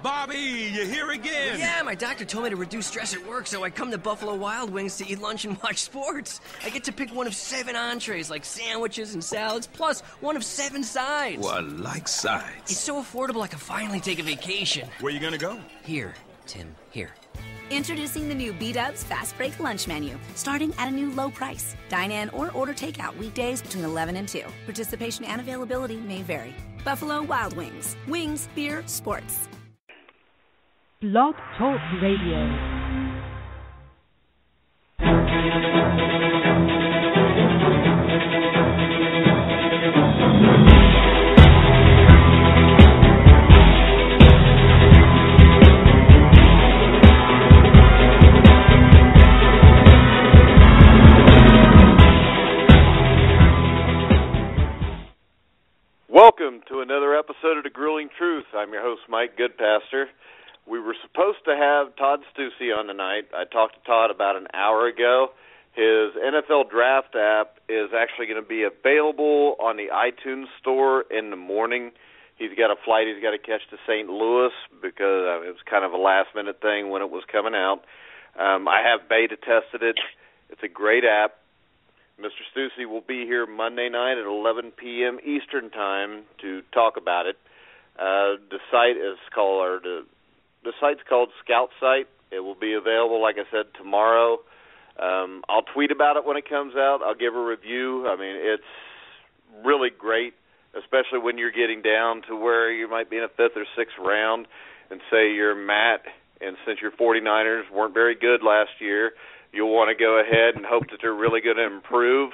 Bobby, you here again? Yeah, my doctor told me to reduce stress at work, so I come to Buffalo Wild Wings to eat lunch and watch sports. I get to pick one of 7 entrees, like sandwiches and salads, plus one of 7 sides. Well, I like sides. It's so affordable I can finally take a vacation. Where you gonna go? Here, Tim, here. Introducing the new B-Dubs Fast Break Lunch Menu, starting at a new low price. Dine in or order takeout weekdays between 11 and 2. Participation and availability may vary. Buffalo Wild Wings. Wings, beer, sports. Blog Talk Radio. Welcome to another episode of The Grueling Truth. I'm your host, Mike Goodpaster. We were supposed to have Todd Stussy on tonight. I talked to Todd about an hour ago. His NFL Draft app is actually going to be available on the iTunes store in the morning. He's got a flight he's got to catch to St. Louis because it was kind of a last-minute thing when it was coming out. I have beta tested it. It's a great app. Mr. Stussy will be here Monday night at 11 p.m. Eastern Time to talk about it. The site's called Scout Site. It will be available, like I said, tomorrow. I'll tweet about it when it comes out. I'll give a review. I mean, it's really great, especially when you're getting down to where you might be in a 5th or 6th round and say you're Matt, and since your 49ers weren't very good last year, you'll want to go ahead and hope that they're really going to improve.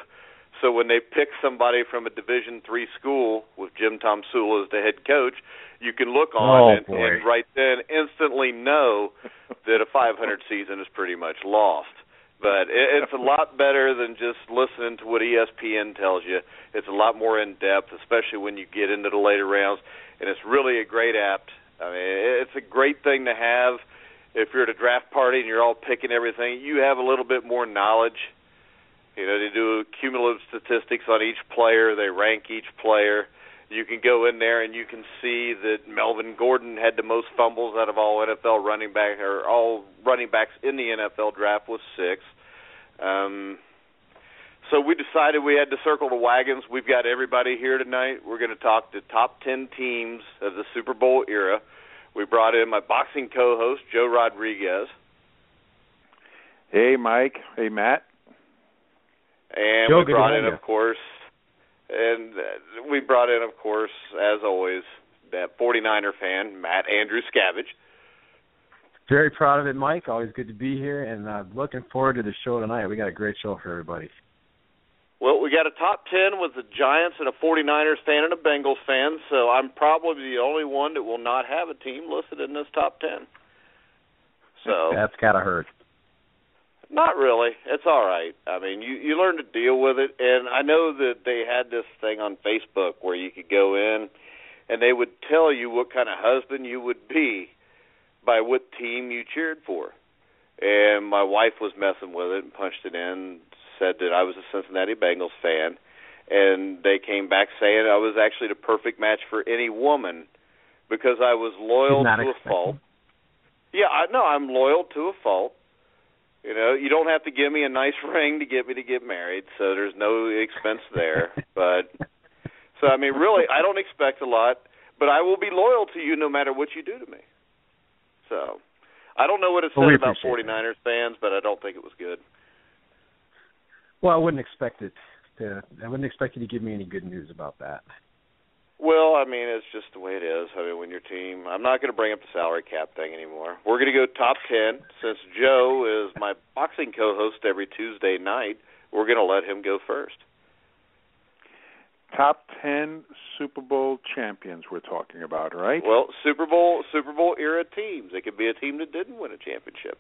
So when they pick somebody from a Division III school with Jim Tomsula as the head coach, you can look on and right then instantly know that a 500 season is pretty much lost. But it's a lot better than just listening to what ESPN tells you. It's a lot more in-depth, especially when you get into the later rounds, and it's really a great app. I mean, it's a great thing to have. If you're at a draft party and you're all picking everything, you have a little bit more knowledge. You know, they do cumulative statistics on each player. They rank each player. You can go in there and you can see that Melvin Gordon had the most fumbles out of all NFL running back, or all running backs in the NFL draft was 6. So we decided we had to circle the wagons. We've got everybody here tonight. We're going to talk the top 10 teams of the Super Bowl era. We brought in my boxing co-host, Joe Rodriguez. Hey, Mike. Hey, Matt. And Joe, we brought in, of course, as always, that 49er fan, Matt Andruscavage. Very proud of it, Mike. Always good to be here, and looking forward to the show tonight. We got a great show for everybody. Well, we got a top 10 with the Giants and a 49ers fan and a Bengals fan, so I'm probably the only one that will not have a team listed in this top 10. So that's gotta hurt. Not really. It's all right. I mean, you learn to deal with it, and I know that they had this thing on Facebook where you could go in and they would tell you what kind of husband you would be by what team you cheered for. And my wife was messing with it and punched it in, said that I was a Cincinnati Bengals fan, and they came back saying I was actually the perfect match for any woman because I was loyal to a fault. Yeah, I'm loyal to a fault. You know, you don't have to give me a nice ring to get me to get married, so there's no expense there. But so, I mean, really, I don't expect a lot, but I will be loyal to you no matter what you do to me. So I don't know what it says about 49ers fans, but I don't think it was good. Well, I wouldn't expect you to give me any good news about that. Well, I mean, it's just the way it is. I mean, when your team, I'm not going to bring up the salary cap thing anymore. We're going to go top 10. Since Joe is my boxing co-host every Tuesday night, we're going to let him go first. Top 10 Super Bowl champions we're talking about, right? Well, Super Bowl era teams. It could be a team that didn't win a championship.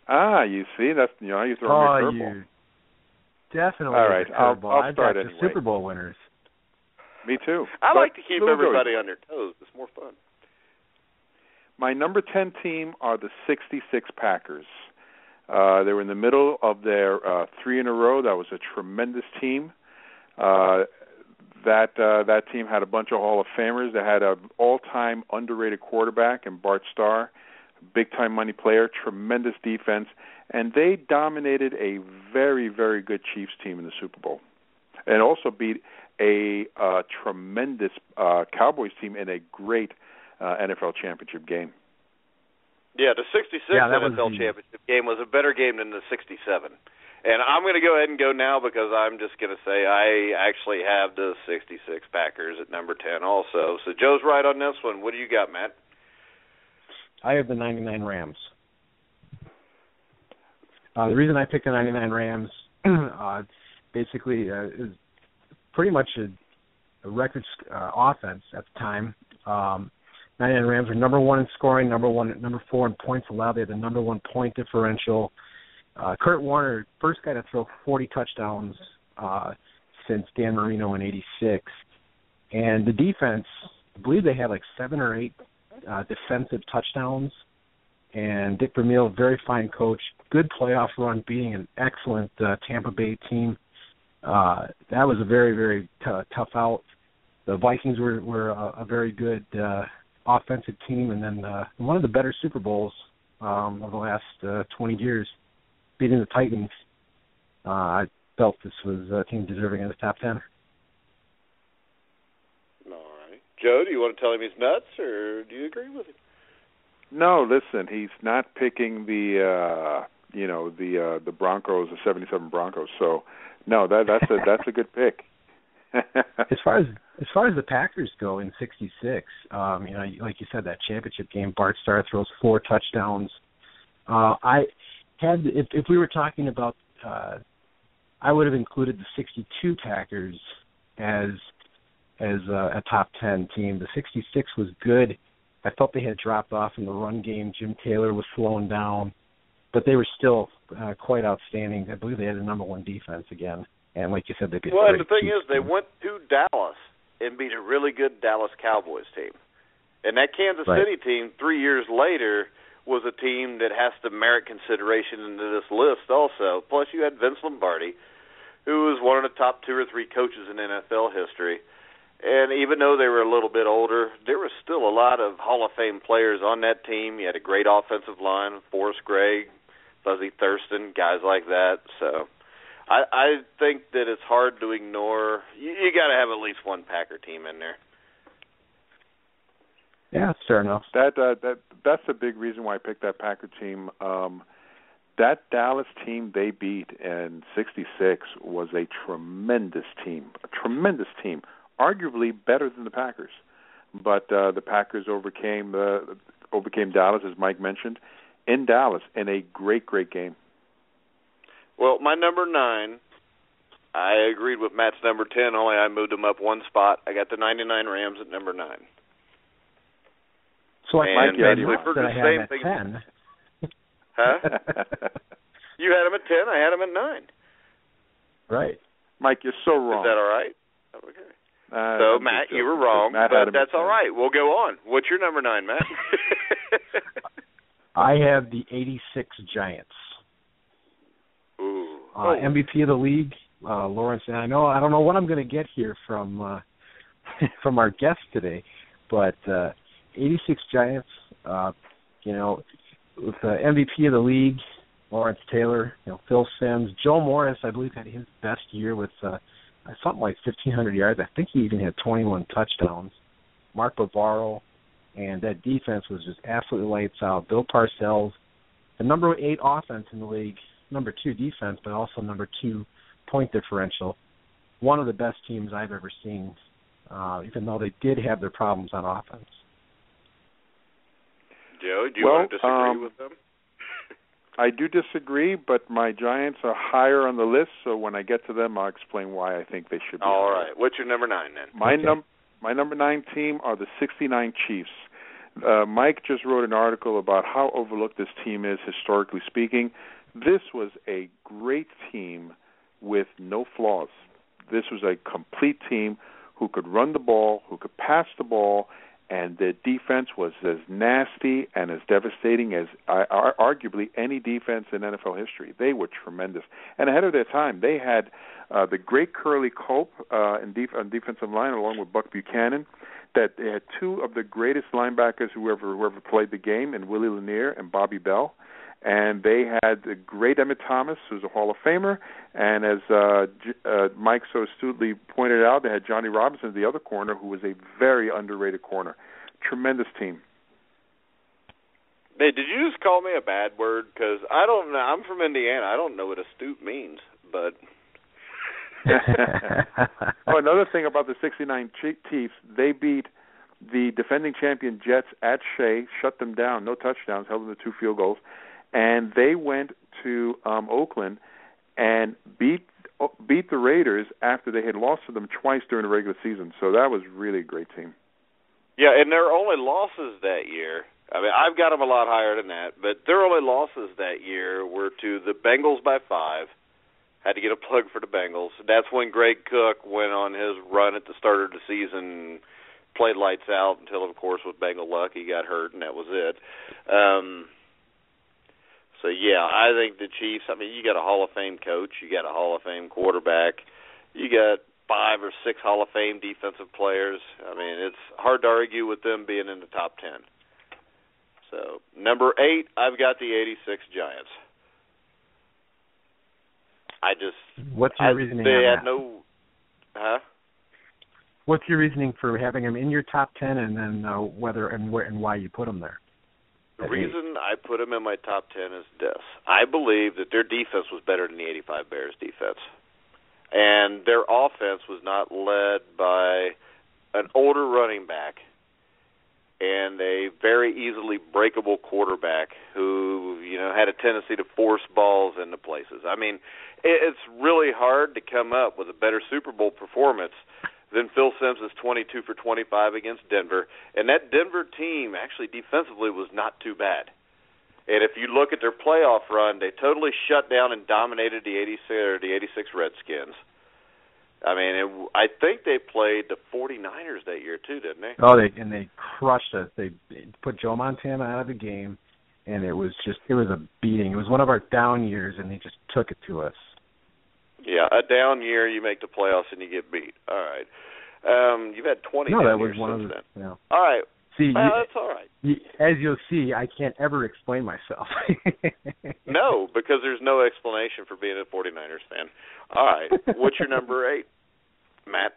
Ah, you see, that's you throw me a curveball. Definitely. All right, I'll start the anyway. Super Bowl winners. Me too. I like to keep everybody on their toes. It's more fun. My number 10 team are the 66 Packers. They were in the middle of their 3 in a row. That was a tremendous team. That team had a bunch of Hall of Famers. They had an all-time underrated quarterback in Bart Starr, big-time money player, tremendous defense, and they dominated a very, very good Chiefs team in the Super Bowl, and also beat a tremendous Cowboys team in a great NFL championship game. Yeah, the 66 NFL championship game was a better game than the 67. And I'm going to go ahead and go now because I'm just going to say I actually have the 66 Packers at number 10 also. So Joe's right on this one. What do you got, Matt? I have the 99 Rams. The reason I picked the 99 Rams basically is pretty much a record offense at the time. 99 Rams were number 1 in scoring, number 4 in points allowed. They had the number 1 point differential. Kurt Warner, first guy to throw 40 touchdowns since Dan Marino in '86. And the defense, I believe they had like 7 or 8 defensive touchdowns. And Dick Vermeil, very fine coach, good playoff run, beating an excellent Tampa Bay team. That was a very, very tough out. The Vikings were a very good offensive team, and then one of the better Super Bowls of the last 20 years, beating the Titans. I felt this was a team deserving of the top 10. All right. Joe, do you want to tell him he's nuts, or do you agree with him? No, listen, he's not picking the Broncos, the 77 Broncos. So, no, that's a good pick. As far as the Packers go in '66, like you said, that championship game, Bart Starr throws 4 touchdowns. If we were talking about, I would have included the '62 Packers as a top 10 team. The '66 was good. I felt they had dropped off in the run game. Jim Taylor was slowing down, but they were still quite outstanding. I believe they had the number 1 defense again. And like you said, they beat. Well, and the thing is, they went to Dallas and beat a really good Dallas Cowboys team. And that Kansas City team, 3 years later, was a team that has to merit consideration into this list also. Plus, you had Vince Lombardi, who was one of the top 2 or 3 coaches in NFL history. And even though they were a little bit older, there was still a lot of Hall of Fame players on that team. You had a great offensive line, Forrest Gregg, Fuzzy Thurston, guys like that. So I think that it's hard to ignore. You got to have at least one Packer team in there. Yeah, that's fair enough. That's a big reason why I picked that Packer team. That Dallas team they beat in '66 was a tremendous team, arguably better than the Packers. But the Packers overcame Dallas, as Mike mentioned, in Dallas in a great, great game. Well, my number 9, I agreed with Matt's number 10, only I moved him up 1 spot. I got the 99 Rams at number 9. So like Mike, that I had at 10. Huh? You had him at 10, I had him at 9. Right. Mike, you're so wrong. Is that all right? Okay. So, Matt, you were wrong, but that's all right. We'll go on. What's your number 9, Matt? I have the '86 Giants. Ooh. MVP of the league, Lawrence. And I don't know what I'm going to get here from our guest today, but '86 Giants. With the MVP of the league, Lawrence Taylor, Phil Simms, Joe Morris. I believe had his best year with something like 1,500 yards. I think he even had 21 touchdowns. Mark Bavaro, and that defense was just absolutely lights out. Bill Parcells, the number 8 offense in the league, number 2 defense, but also number 2 point differential. One of the best teams I've ever seen, even though they did have their problems on offense. Joe, do you want to disagree with them? I do disagree, but my Giants are higher on the list, so when I get to them, I'll explain why I think they should be. All right. What's your number 9 then? My number 9 team are the '69 Chiefs. Mike just wrote an article about how overlooked this team is, historically speaking. This was a great team with no flaws. This was a complete team who could run the ball, who could pass the ball, and the defense was as nasty and as devastating as arguably any defense in NFL history. They were tremendous. And ahead of their time, they had the great Curly Culp on defensive line, along with Buck Buchanan. That they had two of the greatest linebackers who ever played the game, and Willie Lanier and Bobby Bell. And they had the great Emmett Thomas, who's a Hall of Famer, and as Mike so astutely pointed out, they had Johnny Robinson, the other corner, who was a very underrated corner. Tremendous team. Hey, did you just call me a bad word? Because I don't know. I'm from Indiana. I don't know what astute means, but... Another thing about the 69 Chiefs, they beat the defending champion Jets at Shea, shut them down, no touchdowns, held them to 2 field goals, and they went to Oakland and beat the Raiders after they had lost to them twice during the regular season. So that was really a great team. Yeah, and their only losses that year, I mean, I've got them a lot higher than that, but their only losses that year were to the Bengals by 5. Had to get a plug for the Bengals. That's when Greg Cook went on his run at the start of the season, played lights out until, of course, with Bengal luck, he got hurt, and that was it. So, yeah, I think the Chiefs, I mean, you got a Hall of Fame coach, you got a Hall of Fame quarterback, you got 5 or 6 Hall of Fame defensive players. I mean, it's hard to argue with them being in the top 10. So, number 8, I've got the 86 Giants. What's your reasoning they on had that? What's your reasoning for having them in your top 10, and then whether and where and why you put them there? The reason I put them in my top 10 is this. I believe that their defense was better than the 85 Bears defense. And their offense was not led by an older running back and a very easily breakable quarterback who, had a tendency to force balls into places. I mean, it's really hard to come up with a better Super Bowl performance than Phil Simms' 22 for 25 against Denver. And that Denver team actually defensively was not too bad. And if you look at their playoff run, they totally shut down and dominated the 86 Redskins. I mean, I think they played the 49ers that year too, didn't they? Oh, they crushed us. They put Joe Montana out of the game, and it was a beating. It was one of our down years, and they just took it to us. Yeah, a down year, you make the playoffs and you get beat. All right. You've had 20 down years was one since of the, then. All right. See, that's all right. As you'll see, I can't ever explain myself. No, because there's no explanation for being a 49ers fan. All right. What's your number 8, Matt?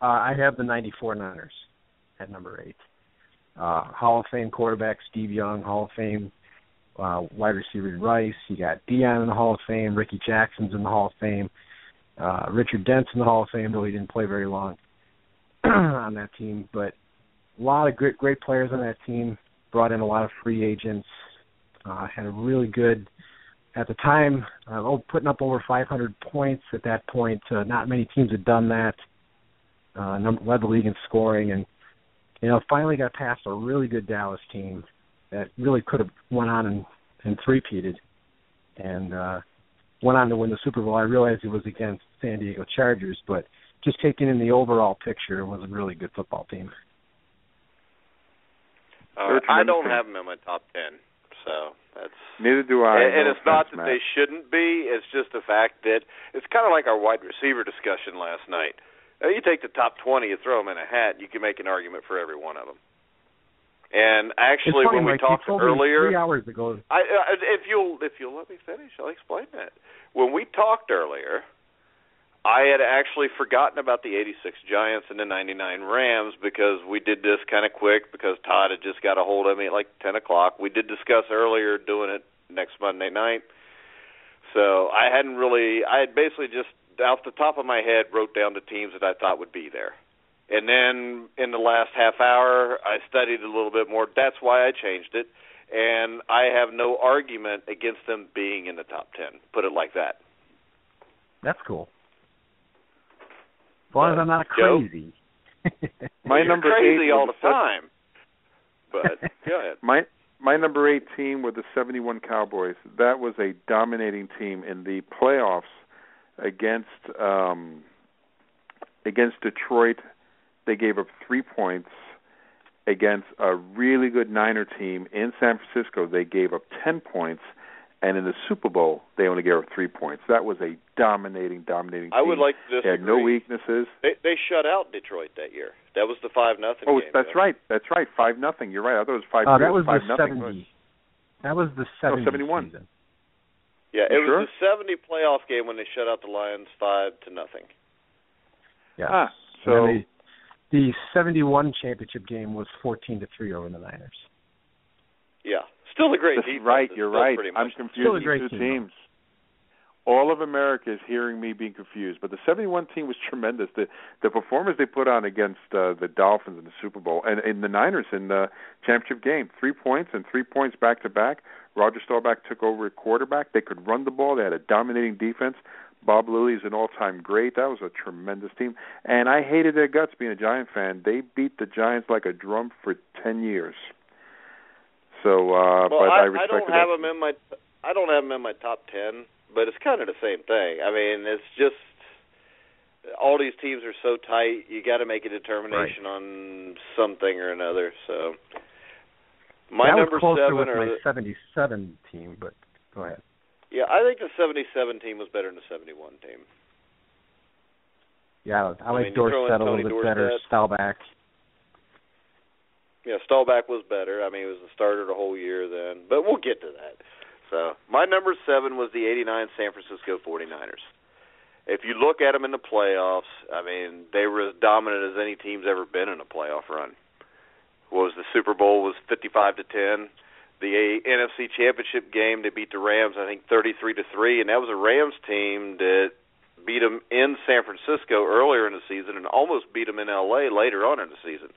I have the 94 Niners at number 8. Hall of Fame quarterback Steve Young, Hall of Fame wide receiver Rice. You got Deion in the Hall of Fame. Ricky Jackson's in the Hall of Fame. Richard Dent's in the Hall of Fame, though he didn't play very long on that team. But a lot of great players on that team. Brought in a lot of free agents. Had a really good, at the time, putting up over 500 points at that point. Not many teams had done that. Led the league in scoring, and finally got past a really good Dallas team that really could have went on and three-peated, and went on to win the Super Bowl. I realized it was against San Diego Chargers, but just taking in the overall picture, it was a really good football team. I don't have them in my top 10, so that's... Neither do I. And it's not that they shouldn't be. It's just the fact that it's kind of like our wide receiver discussion last night. You take the top 20, you throw them in a hat, you can make an argument for every one of them. And actually, funny, when we Mike, talked you told earlier, me 3 hours ago. If you'll let me finish, I'll explain that. When we talked earlier, I had actually forgotten about the 86 Giants and the 99 Rams because we did this kind of quick because Todd had just got a hold of me at like 10 o'clock. We did discuss earlier doing it next Monday night. So I had basically just off the top of my head wrote down the teams that I thought would be there. And then in the last half hour, I studied a little bit more. That's why I changed it. And I have no argument against them being in the top 10, put it like that. That's cool. As long as I'm not crazy. My number crazy 8 all the time. But go ahead. My number 8 team were the 71 Cowboys. That was a dominating team in the playoffs against Detroit. They gave up 3 points. against a really good Niner team in San Francisco. They gave up 10 points, and in the Super Bowl, they only gave up 3 points. That was a dominating team. I would like to disagree. They had no weaknesses. They shut out Detroit that year. That was the 5-0 game. Oh, that's right. 5-0. You're right. I thought it was 5-3. That was the 5-0. 70. That was the 70 71. season. Yeah, it was the 70 playoff game when they shut out the Lions 5-0. Yeah. So the 71 championship game was 14-3 over the Niners. Yeah. Still a great defense. Right, you're right. I'm confusing the two teams. All of America is hearing me being confused, but the 71 team was tremendous. The performance they put on against the Dolphins in the Super Bowl and in the Niners in the championship game, 3 points and 3 points back to back. Roger Staubach took over at quarterback. They could run the ball. They had a dominating defense. Bob Lilly's an all-time great. That was a tremendous team, and I hated their guts being a Giant fan. They beat the Giants like a drum for 10 years. So, but I respect I don't have them in my top 10. But it's kind of the same thing. I mean, it's just all these teams are so tight. You got to make a determination on something or another. So my that number was closer 7 with or my the 77 team. But go ahead. Yeah, I think the 77 team was better than the 71 team. Yeah, I like Dorsett a little bit better. Staubach. Yeah, Staubach was better. I mean, he was the starter the whole year then. But we'll get to that. So my number 7 was the 89 San Francisco 49ers. If you look at them in the playoffs, I mean, they were as dominant as any team's ever been in a playoff run. The Super Bowl was 55-10. The NFC Championship game, they beat the Rams, I think 33-3, and that was a Rams team that beat them in San Francisco earlier in the season and almost beat them in L.A. later on in the season.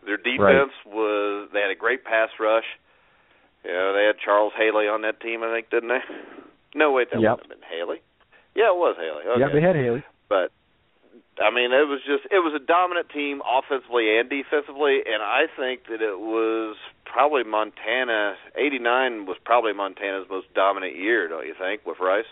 Their defense they had a great pass rush. Yeah, they had Charles Haley on that team, I think, didn't they? No, wait, that wouldn't have been Haley. Yeah, it was Haley. Okay. Yeah, they had Haley. But, I mean, it was a dominant team offensively and defensively, and I think that it was probably Montana. 89 was probably Montana's most dominant year, don't you think, with Rice?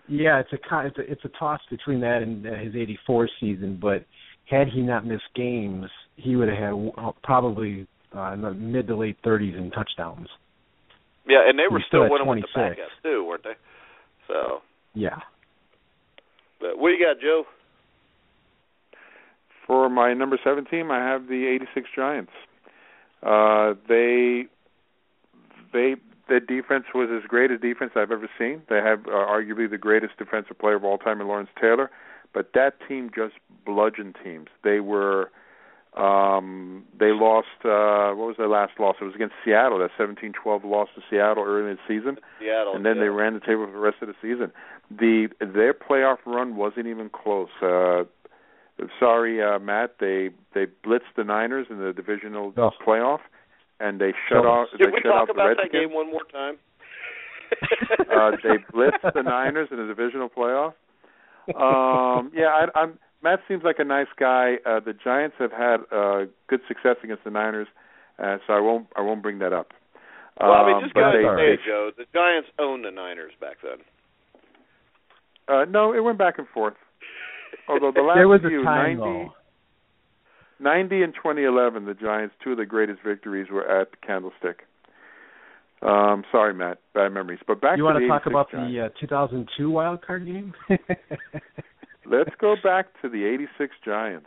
Yeah, it's a toss between that and his 84 season, but had he not missed games, he would have had probably in the mid to late 30s in touchdowns. Yeah, and they were still winning 26. with the backups too, weren't they? So. Yeah. But what do you got, Joe? For my number 7 team, I have the 86 Giants. Their defense was as great a defense I've ever seen. They have arguably the greatest defensive player of all time in Lawrence Taylor, but that team just bludgeoned teams. They were. They lost, what was their last loss? It was against Seattle, that 17-12 loss to Seattle early in the season. And then they ran the table for the rest of the season. Their playoff run wasn't even close. Sorry, Matt, they blitzed the Niners in the divisional playoff, and they shut out the Redskins. Can we talk about that game one more time? They blitzed the Niners in the divisional playoff. Matt seems like a nice guy. The Giants have had good success against the Niners, so I won't bring that up. Well, I mean, just go ahead and say, Joe, the Giants owned the Niners back then. No, it went back and forth. Although the last there was few, a time 90 and 2011, the Giants, two of the greatest victories were at Candlestick. Sorry, Matt, bad memories. But back you to want the to talk about Giants. The 2002 wild card game? Let's go back to the 86 Giants.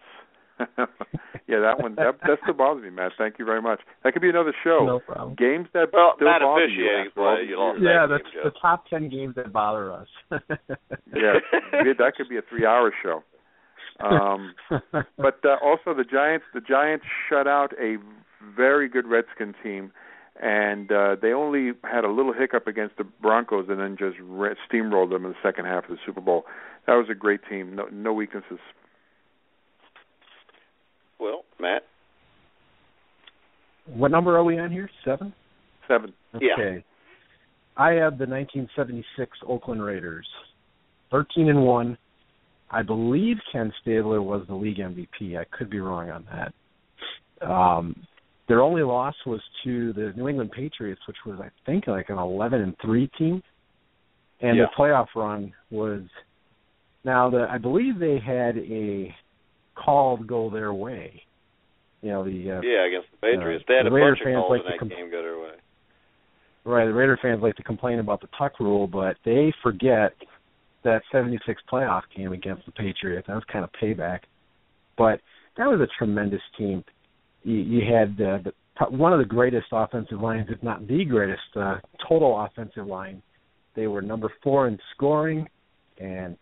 Yeah, that one, that still bothers me, Matt. Thank you very much. That could be another show. No problem. Games that still Matt bother you. Yeah, that's the top 10 games that bother us. Yeah, that could be a 3-hour show. But also the Giants shut out a very good Redskin team, and they only had a little hiccup against the Broncos and then just steamrolled them in the second half of the Super Bowl. That was a great team. No weaknesses. Well, Matt? What number are we on here? 7? 7. Okay. Yeah. I have the 1976 Oakland Raiders. 13-1. I believe Ken Stabler was the league MVP. I could be wrong on that. Their only loss was to the New England Patriots, which was, I think, like an 11-3 team. And the playoff run was... Now, I believe they had a call go their way. against the Patriots. They had a bunch of calls in that game go their way. Right, the Raider fans like to complain about the tuck rule, but they forget that 76 playoff game against the Patriots. That was kind of payback. But that was a tremendous team. You had one of the greatest offensive lines, if not the greatest, total offensive line. They were number 4 in scoring, and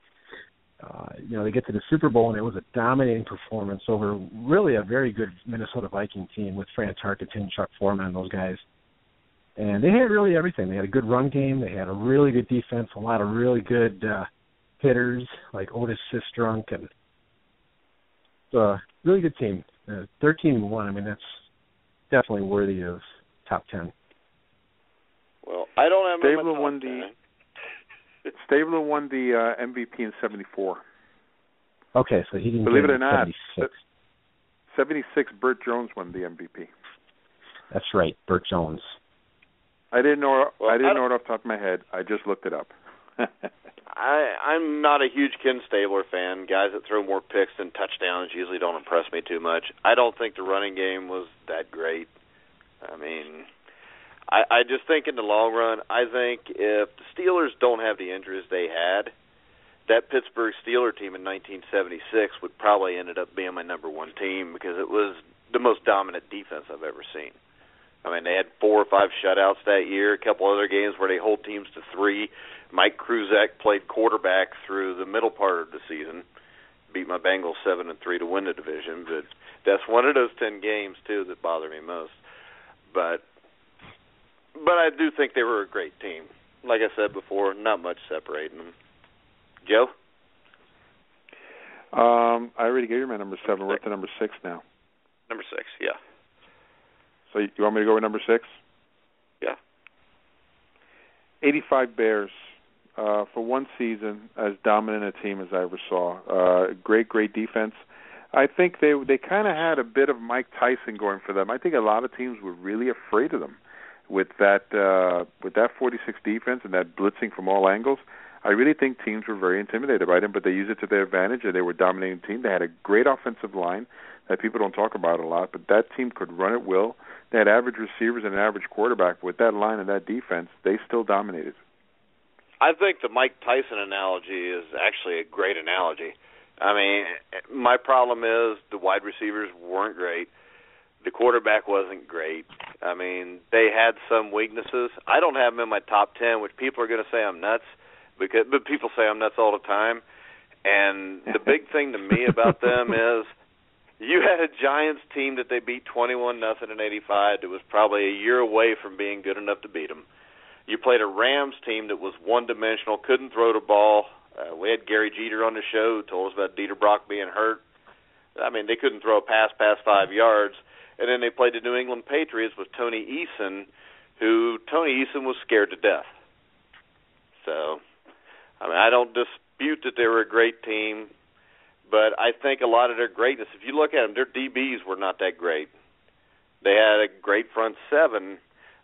they get to the Super Bowl, and it was a dominating performance over really a very good Minnesota Viking team with Fran Tarkenton, Chuck Foreman, and those guys. And they had really everything. They had a good run game. They had a really good defense, a lot of really good hitters like Otis Sistrunk, and really good team. 13-1. I mean, that's definitely worthy of top 10. Well, I don't have Stabler won the MVP in '74. Okay, so he didn't. Believe it or not, 76. Burt Jones won the MVP. That's right, Burt Jones. I didn't know. I didn't know it off the top of my head. I just looked it up. I'm not a huge Ken Stabler fan. Guys that throw more picks than touchdowns usually don't impress me too much. I don't think the running game was that great. I mean, I just think in the long run, I think if the Steelers don't have the injuries they had, that Pittsburgh Steelers team in 1976 would probably ended up being my number 1 team because it was the most dominant defense I've ever seen. I mean, they had 4 or 5 shutouts that year, a couple other games where they hold teams to 3. Mike Kruzek played quarterback through the middle part of the season, beat my Bengals 7-3 to win the division. But that's one of those 10 games, too, that bother me most. But I do think they were a great team. Like I said before, not much separating them. Joe? I already gave you my number 7. We're at the number 6 now. Number 6, yeah. So you want me to go with number 6? Yeah. 85 Bears. For one season, as dominant a team as I ever saw. Great defense. I think they kind of had a bit of Mike Tyson going for them. I think a lot of teams were really afraid of them with that 46 defense and that blitzing from all angles. I really think teams were very intimidated by them, but they used it to their advantage, and they were a dominating team. They had a great offensive line that people don't talk about a lot, but that team could run at will. They had average receivers and an average quarterback. With that line and that defense, they still dominated. I think the Mike Tyson analogy is actually a great analogy. I mean, my problem is the wide receivers weren't great. The quarterback wasn't great. I mean, they had some weaknesses. I don't have them in my top 10, which people are going to say I'm nuts, but people say I'm nuts all the time. And the big thing to me about them is you had a Giants team that they beat 21-0 in '85 that was probably a year away from being good enough to beat them. You played a Rams team that was one-dimensional, couldn't throw the ball. We had Gary Jeter on the show who told us about Dieter Brock being hurt. I mean, they couldn't throw a pass past 5 yards. And then they played the New England Patriots with Tony Eason, who Tony Eason was scared to death. So, I mean, I don't dispute that they were a great team, but I think a lot of their greatness, if you look at them, their DBs were not that great. They had a great front seven,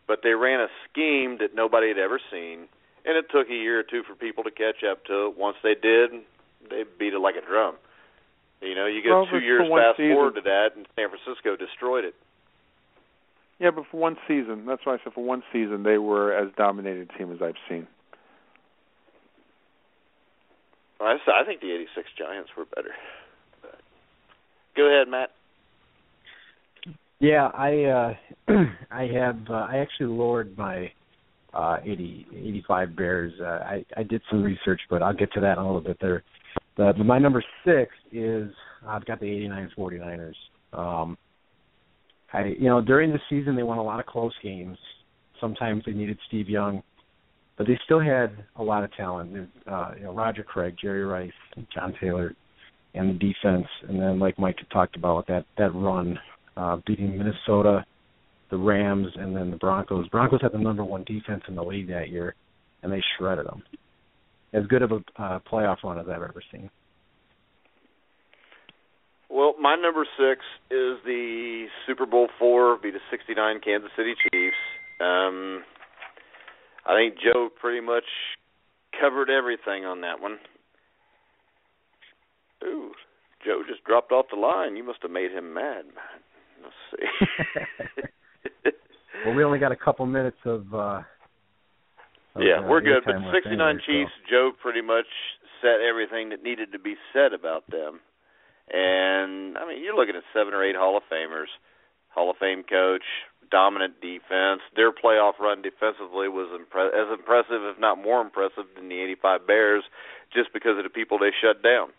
but they ran a scheme that nobody had ever seen, and it took a year or two for people to catch up to it. Once they did, they beat it like a drum. You know, you get 2 years fast forward to that, and San Francisco destroyed it. Yeah, but for one season, that's why I said for one season they were as dominated a team as I've seen. I think the '86 Giants were better. But go ahead, Matt. Yeah, I actually lowered my 85 Bears. I did some research, but I'll get to that in a little bit there. My number 6 is I've got the '89 49ers. During the season they won a lot of close games. Sometimes they needed Steve Young, but they still had a lot of talent. Roger Craig, Jerry Rice, John Taylor, and the defense. And then, like Mike had talked about, that run, beating Minnesota, the Rams, and then the Broncos. Broncos had the number 1 defense in the league that year, and they shredded them. As good of a playoff run as I've ever seen. Well, my number 6 is the Super Bowl IV, beat the '69 Kansas City Chiefs. I think Joe pretty much covered everything on that one. Ooh, Joe just dropped off the line. You must have made him mad. Let's see. Well, we only got a couple minutes of we're good. But 69 anyway, Chiefs, Joe pretty much said everything that needed to be said about them. And, I mean, you're looking at 7 or 8 Hall of Famers, Hall of Fame coach, dominant defense. Their playoff run defensively was as impressive, if not more impressive, than the 85 Bears, just because of the people they shut down.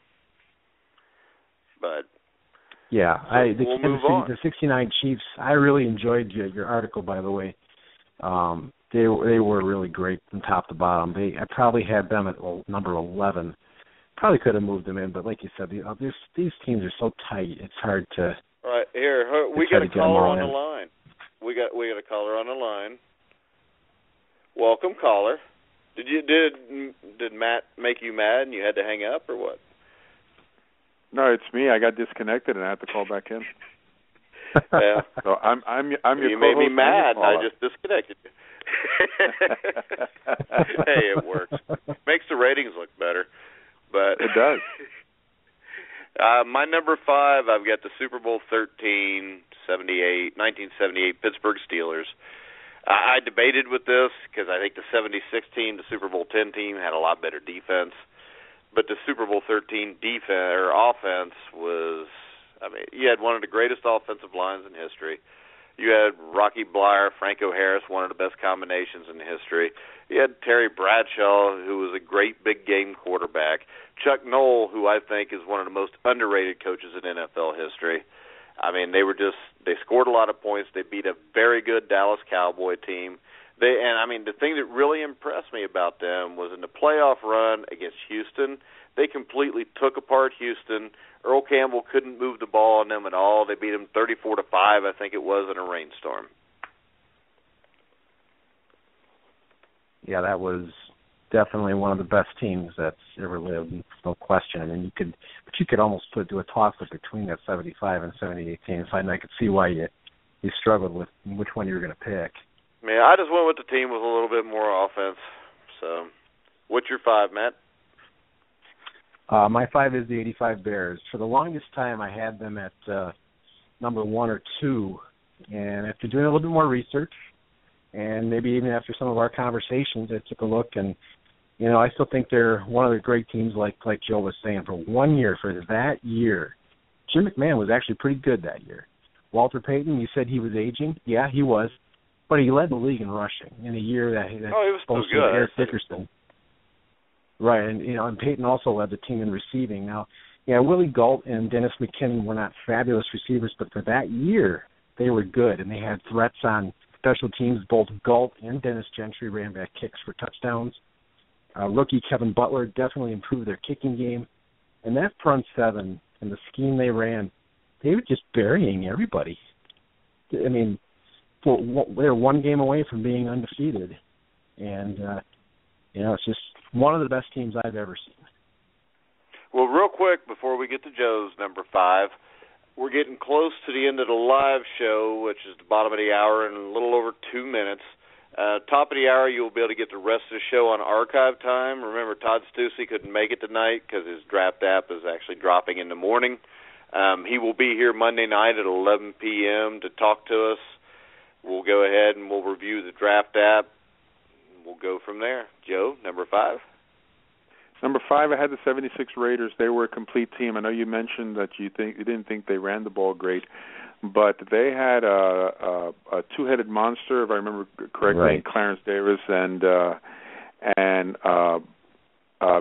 But we'll move on. The 69 Chiefs, I really enjoyed your article, by the way. They were really great from top to bottom. I probably had them at number 11. Probably could have moved them in, but like you said, these teams are so tight. It's hard to. All right, here we got a caller on the line. We got a caller on the line. Welcome, caller. Did Matt make you mad and you had to hang up or what? No, it's me. I got disconnected and I had to call back in. Yeah. So I'm your co-host. You made me mad and I just disconnected you. Hey, it works. Makes the ratings look better. But it does. My number 5, I've got the Super Bowl 1978 Pittsburgh Steelers. I debated with this because I think the 76 team, the Super Bowl 10 team, had a lot better defense. But the Super Bowl 13 offense was, I mean, you had one of the greatest offensive lines in history. You had Rocky Bleier, Franco Harris, one of the best combinations in history. You had Terry Bradshaw, who was a great big-game quarterback. Chuck Noll, who I think is one of the most underrated coaches in NFL history. I mean, they scored a lot of points. They beat a very good Dallas Cowboy team. The thing that really impressed me about them was in the playoff run against Houston, they completely took apart Houston. Earl Campbell couldn't move the ball on them at all. They beat them 34-5, I think it was, in a rainstorm. Yeah, that was definitely one of the best teams that's ever lived, no question. I mean, you could almost do a toss-up between that 75 and 78 teams, and I could see why you struggled with which one you were going to pick. Yeah, I just went with the team with a little bit more offense. So, what's your 5, Matt? My 5 is the 85 Bears. For the longest time, I had them at number 1 or 2, and after doing a little bit more research, and maybe even after some of our conversations, I took a look, and I still think they're one of the great teams. Like Joe was saying, for that year, Jim McMahon was actually pretty good that year. Walter Payton, you said he was aging. Yeah, he was, but he led the league in rushing in a year that he was still good. Eric Dickerson. Right, and Peyton also led the team in receiving. Now, Willie Gault and Dennis McKinnon were not fabulous receivers, but for that year, they were good, and they had threats on special teams. Both Gault and Dennis Gentry ran back kicks for touchdowns. Rookie Kevin Butler definitely improved their kicking game. And that front seven and the scheme they ran, they were just burying everybody. I mean, they were one game away from being undefeated. And, it's just one of the best teams I've ever seen. Well, real quick, before we get to Joe's number 5, we're getting close to the end of the live show, which is the bottom of the hour, in a little over 2 minutes. Top of the hour, you'll be able to get the rest of the show on archive time. Remember, Todd Stussy couldn't make it tonight because his draft app is actually dropping in the morning. He will be here Monday night at 11 p.m. to talk to us. We'll go ahead and we'll review the draft app. We'll go from there. Joe, number 5. Number 5, I had the 76 Raiders. They were a complete team. I know you mentioned that you didn't think they ran the ball great, but they had a two-headed monster, if I remember correctly, right. Clarence Davis and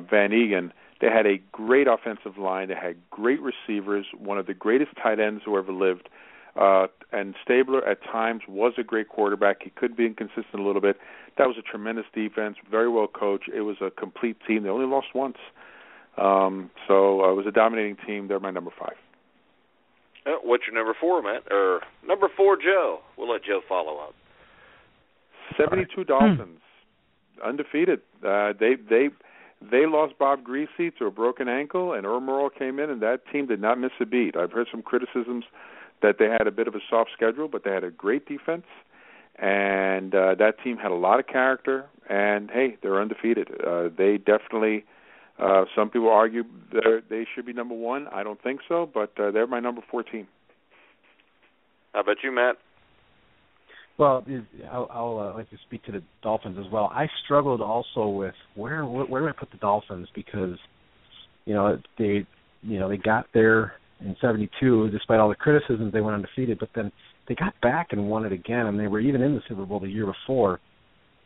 Van Egan. They had a great offensive line. They had great receivers, one of the greatest tight ends who ever lived. And Stabler at times was a great quarterback. He could be inconsistent a little bit. That was a tremendous defense, very well coached. It was a complete team. They only lost once. So it was a dominating team. They're my number 5. What's your number 4, Matt? Or number 4, Joe? We'll let Joe follow up. 72 Dolphins, undefeated. They lost Bob Greasy to a broken ankle, and Earl Morrall came in, and that team did not miss a beat. I've heard some criticisms that they had a bit of a soft schedule, but they had a great defense, and that team had a lot of character, and, hey, they're undefeated. They definitely, some people argue they should be number 1. I don't think so, but they're my number 4 team. How about you, Matt? Well, I'll like to speak to the Dolphins as well. I struggled also with where do I put the Dolphins, because they got there in '72 despite all the criticisms. They went undefeated, but then they got back and won it again, and they were even in the Super Bowl the year before.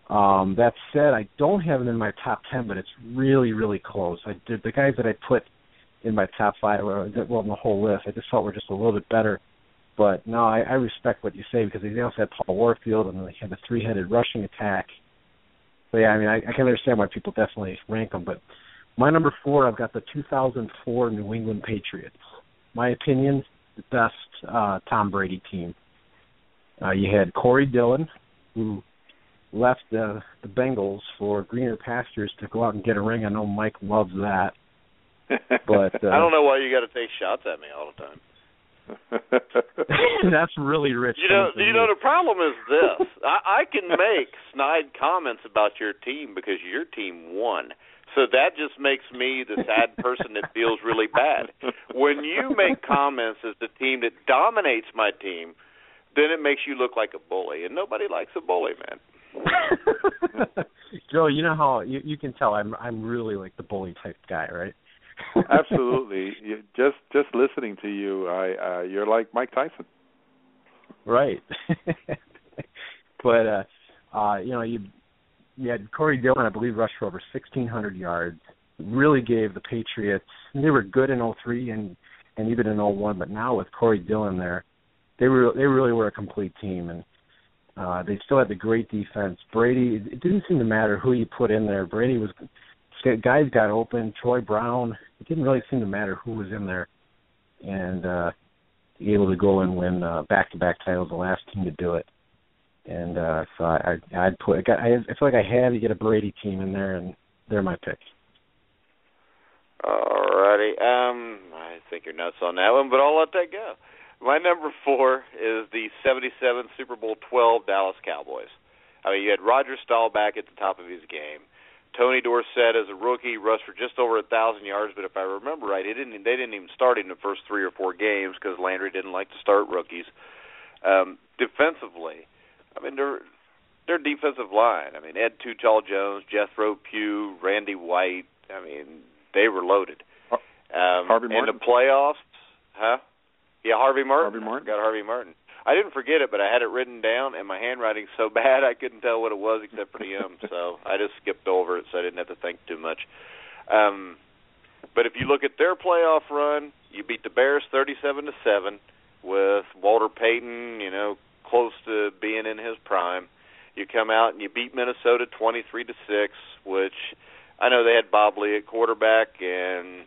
That said, I don't have them in my top 10, but it's really, really close. The guys that I put in my top 5, in the whole list, I just felt were just a little bit better. But no, I respect what you say, because they also had Paul Warfield, and they had the three-headed rushing attack. So yeah, I mean, I can understand why people definitely rank them. But my number 4, I've got the 2004 New England Patriots. My opinion, the best Tom Brady team. You had Corey Dillon, who left the Bengals for greener pastures to go out and get a ring. I know Mike loves that. But I don't know why you got to take shots at me all the time. That's really rich. The problem is this. I can make snide comments about your team because your team won. So that just makes me the sad person that feels really bad. When you make comments as the team that dominates my team, then it makes you look like a bully, and nobody likes a bully, man. Joe, you know how you can tell I'm really like the bully type guy, right? Absolutely. Just listening to you, you're like Mike Tyson. Right. But you had Corey Dillon, I believe, rushed for over 1,600 yards. Really gave the Patriots. They were good in 2003 and even in 2001, but now with Corey Dillon there, they really were a complete team, and they still had the great defense. Brady, it didn't seem to matter who you put in there. Brady was. Guys got open. Troy Brown. It didn't really seem to matter who was in there, and able to go and win back-to-back titles. The last team to do it, and so I'd put. I feel like I had to get a Brady team in there, and they're my picks. Alrighty. I think you're nuts on that one, but I'll let that go. My number 4 is the '77 Super Bowl 12 Dallas Cowboys. I mean, you had Roger Staubach at the top of his game. Tony Dorsett, as a rookie, rushed for just over 1,000 yards, but if I remember right, they didn't even start him in the first 3 or 4 games because Landry didn't like to start rookies. Defensively, I mean, their defensive line, I mean, Ed Too Tall Jones, Jethro Pugh, Randy White, I mean, they were loaded. Harvey Martin? In the playoffs, Yeah, Harvey Martin. Harvey Martin. I didn't forget it, but I had it written down, and my handwriting's so bad I couldn't tell what it was except for the M, so I just skipped over it so I didn't have to think too much. But if you look at their playoff run, you beat the Bears 37-7 with Walter Payton, close to being in his prime. You come out and you beat Minnesota 23-6, which I know they had Bob Lee at quarterback, and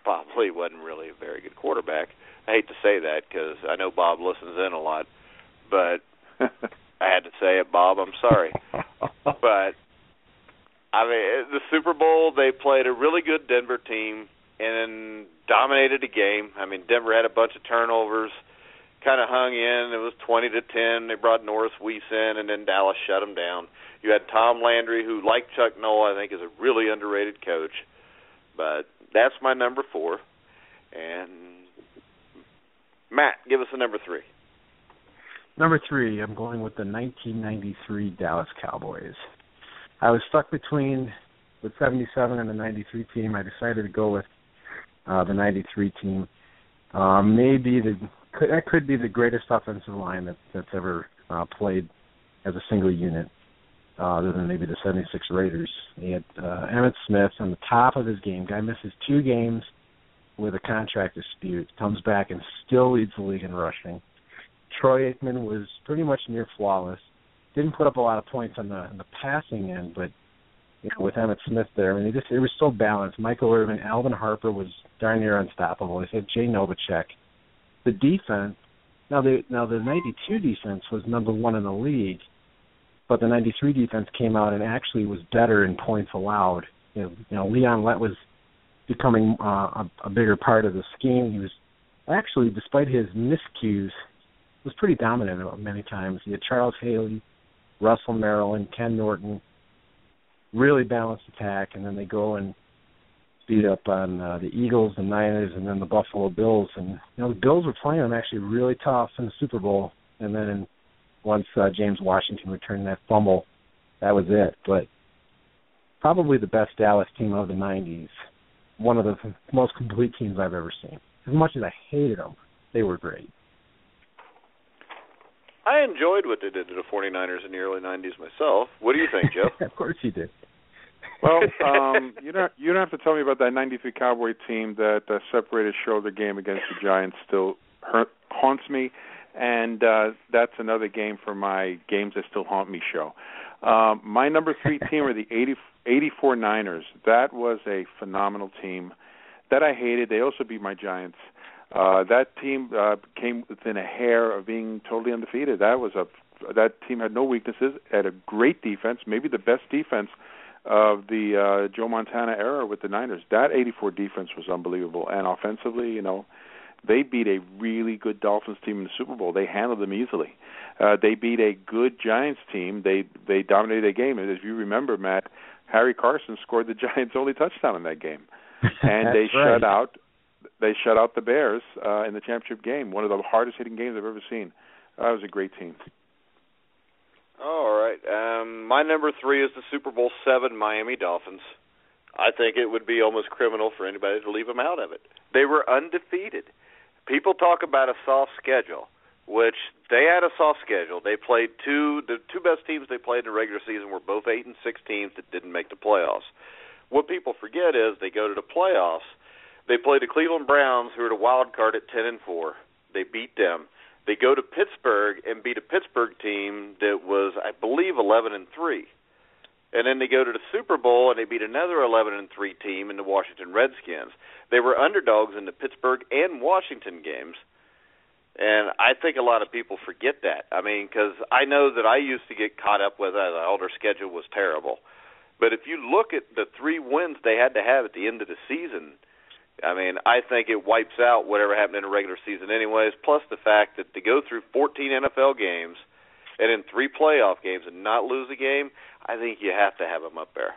Bob Lee wasn't really a very good quarterback. I hate to say that because I know Bob listens in a lot, but I had to say it, Bob. I'm sorry. But, I mean, the Super Bowl, they played a really good Denver team and dominated the game. I mean, Denver had a bunch of turnovers, kind of hung in. It was 20-10. They brought Norris Weiss in, and then Dallas shut them down. You had Tom Landry, who, like Chuck Noll, I think is a really underrated coach. But that's my number 4. And Matt, give us a number 3. Number 3, I'm going with the 1993 Dallas Cowboys. I was stuck between the 77 and the 93 team. I decided to go with the 93 team. That could be the greatest offensive line that's ever played as a single unit, other than maybe the 76 Raiders. He had Emmitt Smith on the top of his game. Guy misses 2 games with a contract dispute, comes back and still leads the league in rushing. Troy Aikman was pretty much near flawless. Didn't put up a lot of points on the passing end, but with Emmitt Smith there, I mean, it was so balanced. Michael Irvin, Alvin Harper was darn near unstoppable. They said Jay Novacek. The defense, now the 92 defense was number 1 in the league, but the 93 defense came out and actually was better in points allowed. Leon Lett was becoming a bigger part of the scheme. He was actually, despite his miscues, was pretty dominant many times. He had Charles Haley, Russell Merrill, and Ken Norton, really balanced attack, and then they go and beat up on the Eagles, the Niners, and then the Buffalo Bills. And the Bills were playing them actually really tough in the Super Bowl. And then once James Washington returned that fumble, that was it. But probably the best Dallas team of the 90s. One of the most complete teams I've ever seen. As much as I hated them, they were great. I enjoyed what they did to the 49ers in the early 90s myself. What do you think, Joe? Of course you did. Well, you don't have to tell me about that 93 Cowboy team that separated shoulder game against the Giants still haunts me, and that's another game for my Games That Still Haunt Me show. My number 3 team are the 84 Niners. That was a phenomenal team that I hated. They also beat my Giants. That team came within a hair of being totally undefeated. That team had no weaknesses, had a great defense, maybe the best defense of the Joe Montana era with the Niners. That 84 defense was unbelievable. And offensively, they beat a really good Dolphins team in the Super Bowl. They handled them easily. They beat a good Giants team. They dominated the game. And if you remember, Matt, Harry Carson scored the Giants' only touchdown in that game. And they shut out the Bears in the championship game, one of the hardest hitting games I've ever seen. That was a great team. All right. My number 3 is the Super Bowl 7 Miami Dolphins. I think it would be almost criminal for anybody to leave them out of it. They were undefeated. People talk about a soft schedule, which they had a soft schedule. They played the two best teams they played in the regular season were both 8 and 6 teams that didn't make the playoffs. What people forget is they go to the playoffs. They play the Cleveland Browns, who are the wild card at 10 and 4. They beat them. They go to Pittsburgh and beat a Pittsburgh team that was, I believe, 11 and 3. And then they go to the Super Bowl and they beat another 11 and 3 team in the Washington Redskins. They were underdogs in the Pittsburgh and Washington games. And I think a lot of people forget that. I mean, because I know that I used to get caught up with that. Their schedule was terrible. But if you look at the 3 wins they had to have at the end of the season, I mean, I think it wipes out whatever happened in the regular season anyways, plus the fact that to go through 14 NFL games and in 3 playoff games and not lose a game, I think you have to have them up there.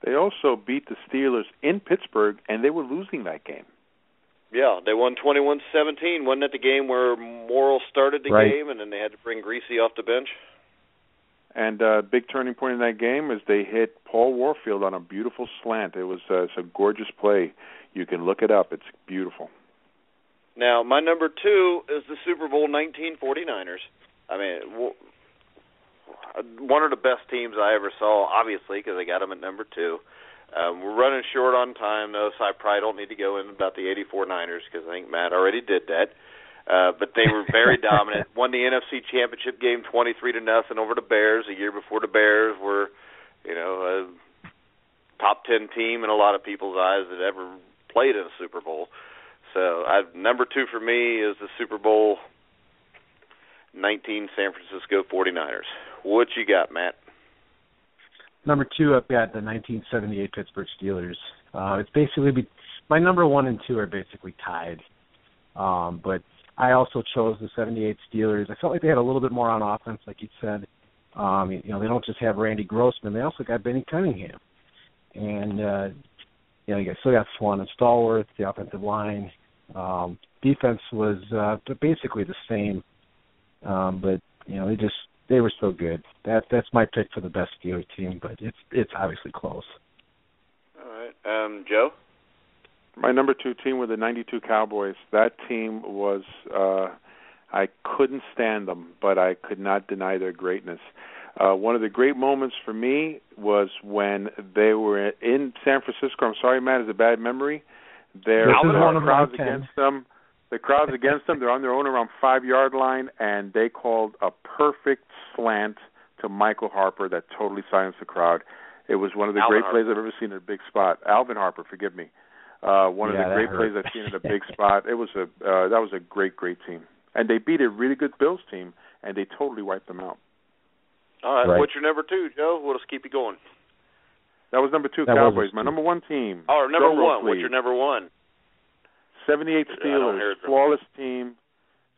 They also beat the Steelers in Pittsburgh, and they were losing that game. Yeah, they won 21-17. Wasn't that the game where Morrill started the game and then they had to bring Greasy off the bench? And a big turning point in that game is they hit Paul Warfield on a beautiful slant. It was a gorgeous play. You can look it up. It's beautiful. Now, my number 2 is the Super Bowl 1949ers. I mean, one of the best teams I ever saw, obviously, because I got them at number 2. We're running short on time, though, so I probably don't need to go in about the 84 Niners because I think Matt already did that. But they were very dominant. Won the NFC Championship game 23-0 over the Bears a year before the Bears were, a top 10 team in a lot of people's eyes that ever played in a Super Bowl. So number 2 for me is the Super Bowl 19 San Francisco 49ers. What you got, Matt? Number 2, I've got the 1978 Pittsburgh Steelers. It's basically my number 1 and 2 are basically tied, but I also chose the 78 Steelers. I felt like they had a little bit more on offense, like you said. They don't just have Randy Grossman; they also got Benny Cunningham, and you still got Swan and Stallworth, the offensive line. Defense was basically the same, but they were so good. That's my pick for the best Steelers team, but it's obviously close. All right, Joe. My number 2 team were the 92 Cowboys. That team was, I couldn't stand them, but I could not deny their greatness. One of the great moments for me was when they were in San Francisco. I'm sorry, Matt, it's a bad memory. There were crowds against them. The crowds against them, they're on their own around 5-yard line, and they called a perfect slant to Michael Harper that totally silenced the crowd. It was one of the great plays I've ever seen in a big spot. Alvin Harper, forgive me. One of the great plays I've seen in a big spot. It was that was a great team, and they beat a really good Bills team, and they totally wiped them out. All right. What's your number 2, Joe? We'll just keep you going. That was number 2, Cowboys. My number 1 team. Oh, number 1. What's your number 1? 78 Steelers, flawless team.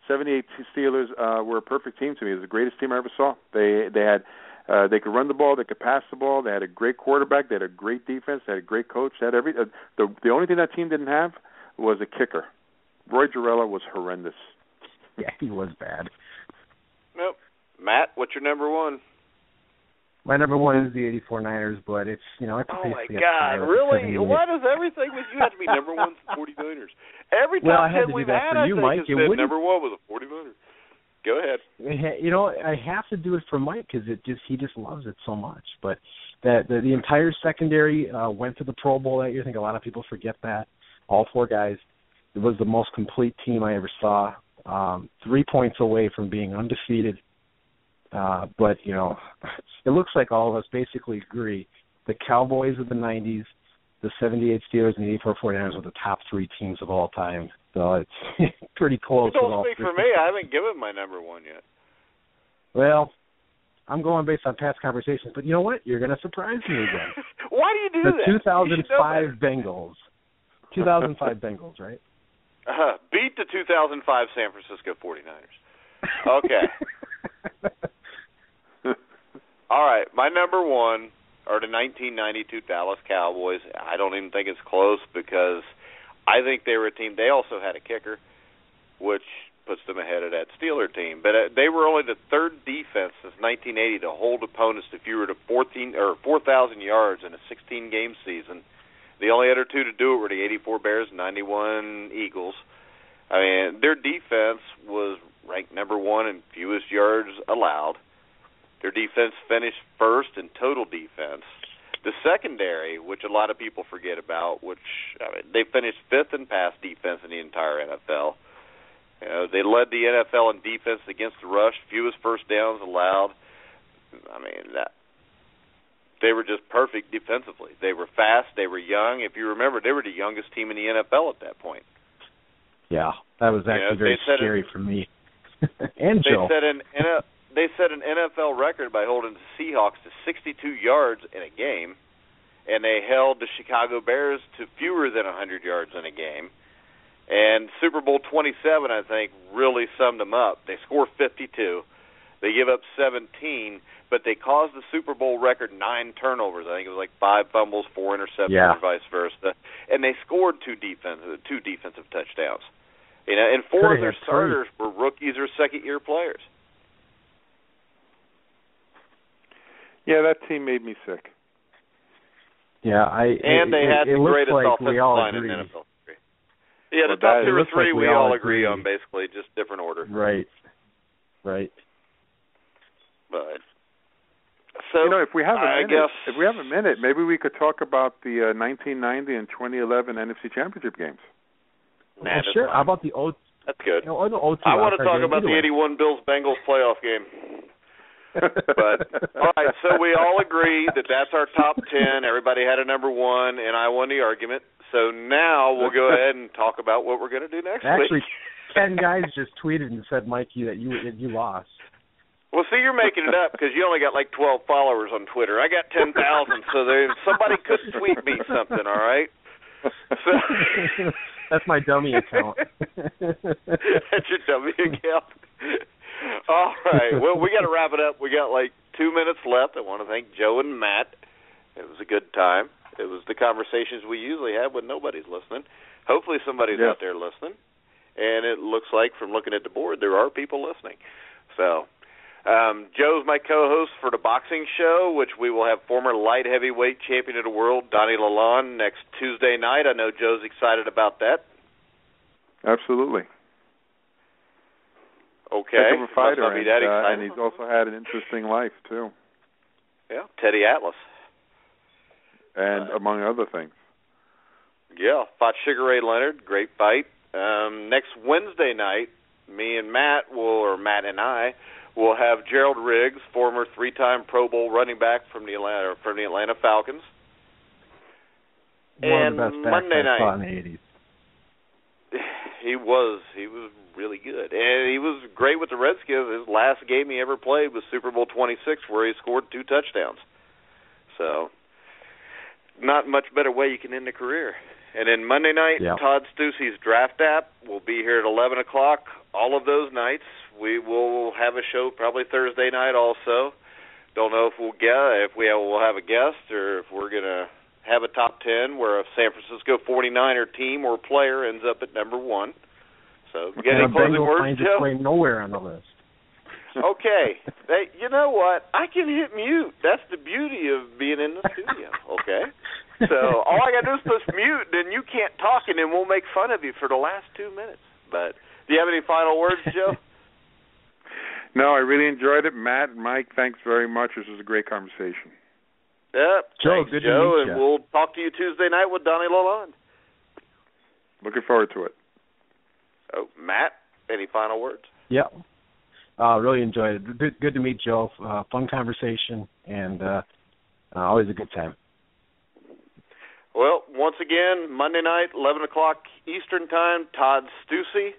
78 Steelers were a perfect team to me. It was the greatest team I ever saw. They had They could run the ball. They could pass the ball. They had a great quarterback. They had a great defense. They had a great coach. They had the only thing that team didn't have was a kicker. Roy Gerella was horrendous. Yeah, he was bad. Nope. Matt, what's your number one? My number one is the '84 Niners, but it's it's oh my basically God, really? Why does everything with you have to be number one for 49ers? Every well, top I had 10 to do we've that had, for you, Mike. has said number one was a 49er. Go ahead. I have to do it for Mike because he just loves it so much. But the entire secondary went to the Pro Bowl that year. I think a lot of people forget that. All four guys. It was the most complete team I ever saw. 3 points away from being undefeated. But, it looks like all of us basically agree. The Cowboys of the 90s, the 78 Steelers, and the 84 49ers were the top three teams of all time. So it's pretty close. Don't speak for me. I haven't given my number one yet. Well, I'm going based on past conversations. But you know what? You're going to surprise me again. Why do you do that? The 2005 Bengals. 2005 Bengals, right? Beat the 2005 San Francisco 49ers. Okay. All right, my number one are the 1992 Dallas Cowboys. I don't even think it's close because I think they were a team. They also had a kicker, which puts them ahead of that Steeler team. But they were only the third defense since 1980 to hold opponents to fewer than 4,000 yards in a 16-game season. The only other two to do it were the 84 Bears and 91 Eagles. I mean, their defense was ranked number one in fewest yards allowed. Their defense finished first in total defense. The secondary, which a lot of people forget about, they finished fifth in pass defense in the entire NFL. They led the NFL in defense against the rush, fewest first downs allowed. I mean, they were just perfect defensively. They were fast. They were young. If you remember, they were the youngest team in the NFL at that point. Yeah, that was actually very scary for me. And Joe. They set an NFL record by holding the Seahawks to 62 yards in a game, and they held the Chicago Bears to fewer than 100 yards in a game. And Super Bowl 27, I think, really summed them up. They score 52. They give up 17, but they caused the Super Bowl record 9 turnovers. I think it was like 5 fumbles, 4 interceptions, or vice versa. And they scored two defensive touchdowns. And 4 of their starters were rookies or second-year players. Yeah, that team made me sick. Yeah, they had the greatest offensive line in NFL history. Yeah, the top 2 or 3 we all agree on, basically, just different order. Right. But so if we have a minute, maybe we could talk about the 1990 and 2011 NFC Championship games. Nah, sure. How about the O? That's good. The O2 I want to talk about the 81 Bills-Bengals playoff game. But all right, so we all agree that that's our top 10. Everybody had a number one, and I won the argument. So now we'll go ahead and talk about what we're going to do next week. Actually, 10 guys just tweeted and said, Mikey, that you lost. Well, see, you're making it up because you only got like 12 followers on Twitter. I got 10,000, so somebody could tweet me something, all right? So, that's my dummy account. That's your dummy account? All right. Well, we got to wrap it up. We got like 2 minutes left. I want to thank Joe and Matt. It was a good time. It was the conversations we usually have when nobody's listening. Hopefully somebody's out there listening. And it looks like from looking at the board there are people listening. So Joe's my co-host for the boxing show, which we will have former light heavyweight champion of the world, Donnie Lalonde, next Tuesday night. I know Joe's excited about that. Absolutely. Okay. Heck of a fighter, and he's also had an interesting life, too. Yeah, Teddy Atlas. And among other things. Yeah, fought Sugar Ray Leonard, great fight. Next Wednesday night, Matt and I will have Gerald Riggs, former 3-time Pro Bowl running back from the Atlanta Falcons. One of the best backs Monday I saw in night, the 80s. He was really good, and he was great with the Redskins. His last game he ever played was Super Bowl 26, where he scored 2 touchdowns. So, not much better way you can end a career. And then Monday night, Todd Stussey's Draft App will be here at 11 o'clock all of those nights. We will have a show probably Thursday night also. Don't know if we'll have a guest or if we're going to have a top 10 where a San Francisco 49er team or player ends up at number 1. So, you got any closing words, Joe? Finds its way nowhere on the list. Okay. Hey, you know what? I can hit mute. That's the beauty of being in the studio, okay? So all I got to do is push mute, then you can't talk, and then we'll make fun of you for the last 2 minutes. But do you have any final words, Joe? No, I really enjoyed it. Matt and Mike, thanks very much. This was a great conversation. Yep. Joe, thanks, good Joe, to meet and you. we'll talk to you Tuesday night with Donnie Lalonde. Looking forward to it. Oh, Matt, any final words? Yeah. Really enjoyed it. Good to meet Joe. Fun conversation, and always a good time. Well, once again, Monday night, 11 o'clock Eastern Time, Todd Stussy.